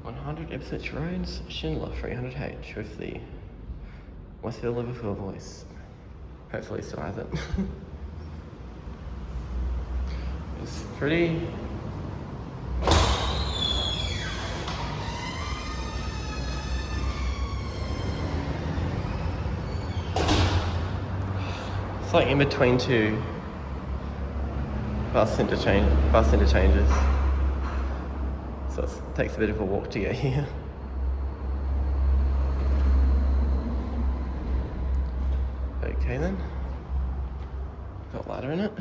100 Ipswich Roads, Schindler 300H with the Westfield Liverpool voice. Hopefully still has it. It's pretty... It's like in between two bus interchanges. So it takes a bit of a walk to get here. Okay then. Got a ladder in it.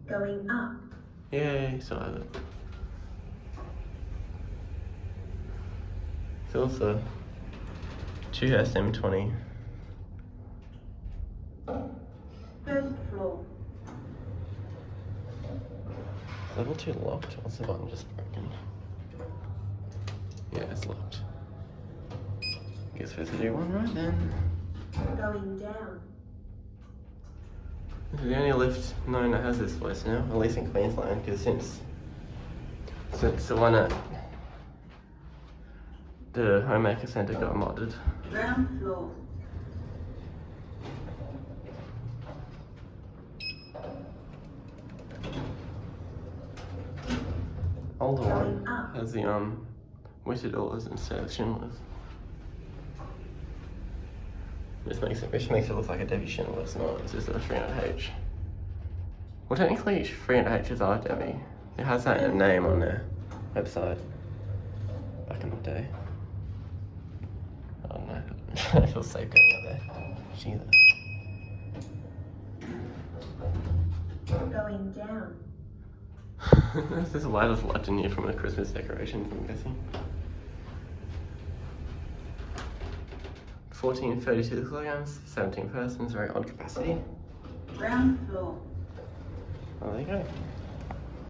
Going up. Yay, still has it. It's also Dewhurst M20. First floor. Level 2 locked. What's the button just broken? Yeah, it's locked. Guess we're supposed to do one right then. Going down. This is the only lift known that has this voice now, at least in Queensland, because since the one at the Homemaker Centre got modded. Ground floor. Older one has the Wittur doors instead of Schindler's. Which makes it look like a Debbie Schindler. It's not, it's just a 300H. Well, technically 300H's are Debbie. It has that in a name on their website. Back in the day. I don't know. I feel safe going up there. Jesus. Going down. There's a ladder's left in here from a Christmas decoration, I'm guessing. 1432 kilograms, 17 persons, very odd capacity. Ground floor. Oh, there you go.